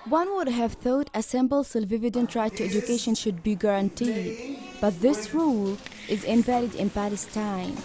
One would have thought a simple self-evident right to education should be guaranteed, but this rule is invalid in Palestine.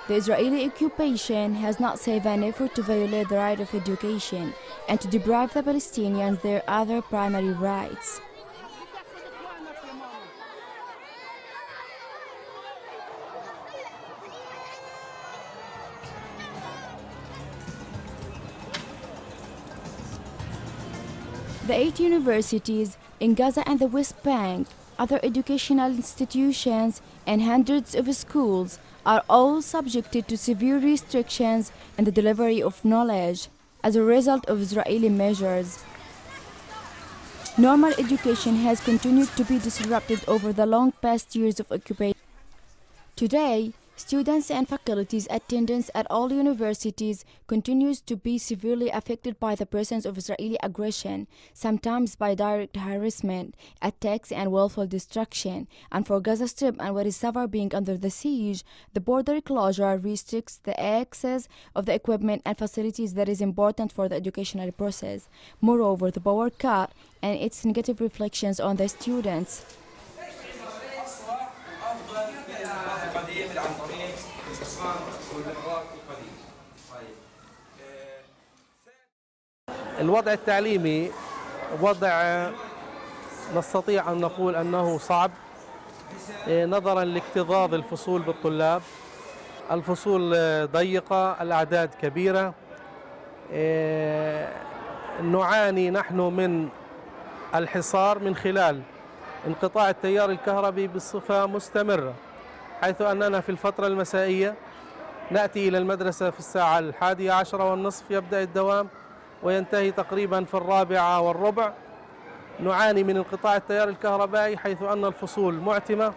The Israeli occupation has not saved an effort to violate the right of education and to deprive the Palestinians their other primary rights. The 8 universities in Gaza and the West Bank, other educational institutions, and hundreds of schools are all subjected to severe restrictions in the delivery of knowledge as a result of Israeli measures. Normal education has continued to be disrupted over the long past years of occupation. Today, students and faculty's attendance at all universities continues to be severely affected by the presence of Israeli aggression, sometimes by direct harassment, attacks, and willful destruction. And for Gaza Strip and Wadi Safar being under the siege, the border closure restricts the access of the equipment and facilities that is important for the educational process. Moreover, the power cut and its negative reflections on the students. الوضع التعليمي وضع نستطيع أن نقول أنه صعب نظرا لاكتظاظ الفصول بالطلاب. الفصول ضيقة، الأعداد كبيرة. نعاني نحن من الحصار من خلال انقطاع التيار الكهربي بصفة مستمرة، حيث أننا في الفترة المسائية نأتي إلى المدرسة في الساعة 11:10 يبدأ الدوام وينتهي تقريبا في 4:15. نعاني من انقطاع التيار الكهربائي حيث أن الفصول معتمة،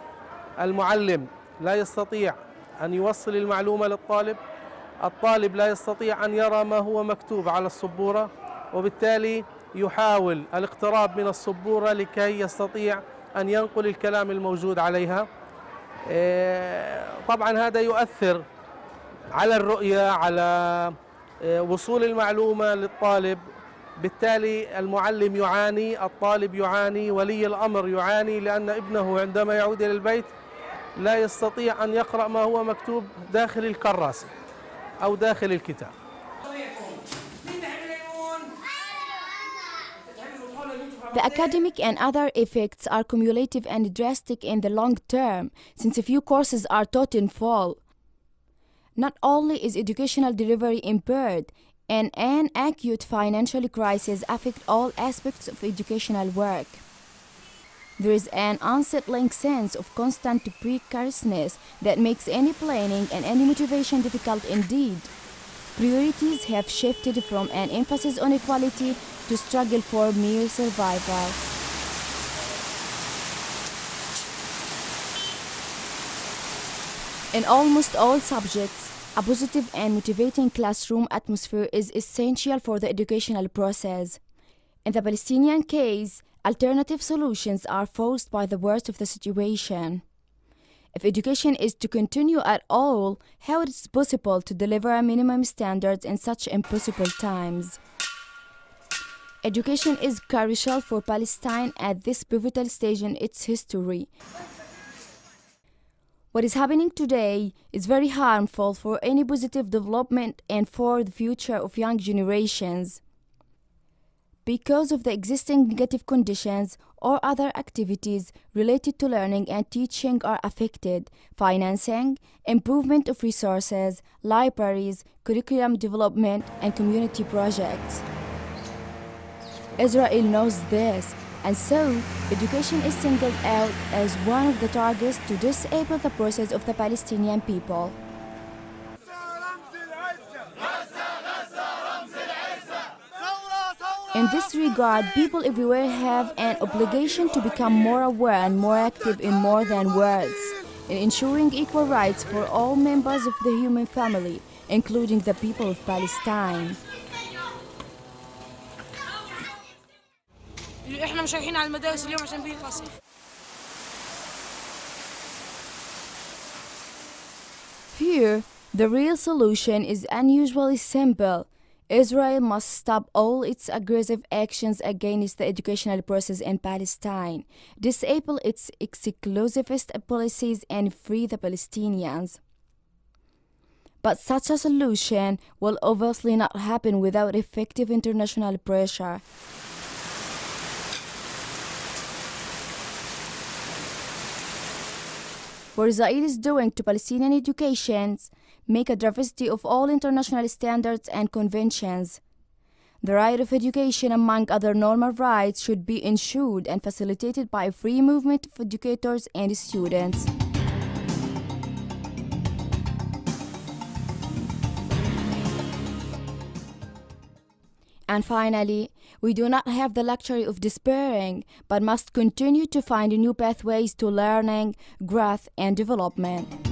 المعلم لا يستطيع أن يوصل المعلومة للطالب، الطالب لا يستطيع أن يرى ما هو مكتوب على السبورة، وبالتالي يحاول الاقتراب من السبورة لكي يستطيع أن ينقل الكلام الموجود عليها. طبعا هذا يؤثر على الرؤية، على وصول المعلومة للطالب. بالتالي المعلم يعاني، الطالب يعاني، ولي الأمر يعاني، لأن ابنه عندما يعود إلى البيت لا يستطيع أن يقرأ ما هو مكتوب داخل الكراسة أو داخل الكتاب. The academic and other effects are cumulative and drastic in the long term, since a few courses are taught in full. Not only is educational delivery impaired, and an acute financial crisis affects all aspects of educational work. There is an unsettling sense of constant precariousness that makes any planning and any motivation difficult indeed. Priorities have shifted from an emphasis on equality to struggle for mere survival. In almost all subjects, a positive and motivating classroom atmosphere is essential for the educational process. In the Palestinian case, alternative solutions are forced by the worst of the situation. If education is to continue at all, how it is possible to deliver minimum standards in such impossible times? Education is crucial for Palestine at this pivotal stage in its history. What is happening today is very harmful for any positive development and for the future of young generations. Because of the existing negative conditions or other activities related to learning and teaching are affected, financing, improvement of resources, libraries, curriculum development, and community projects. Israel knows this, and so education is singled out as one of the targets to disable the process of the Palestinian people. In this regard, regard, people everywhere have an obligation to become more aware and more active in more than words, in ensuring equal rights for all members of the human family, including the people of Palestine. احنا مش رايحين على المدارس اليوم عشان بيطلع صيف. Here, the real solution is unusually simple. Israel must stop all its aggressive actions against the educational process in Palestine, disable its exclusivist policies, and free the Palestinians. But such a solution will obviously not happen without effective international pressure. What Israel is doing to Palestinian educations make a travesty of all international standards and conventions. The right of education, among other normal rights, should be ensured and facilitated by a free movement of educators and students. And finally, we do not have the luxury of despairing, but must continue to find new pathways to learning, growth, and development.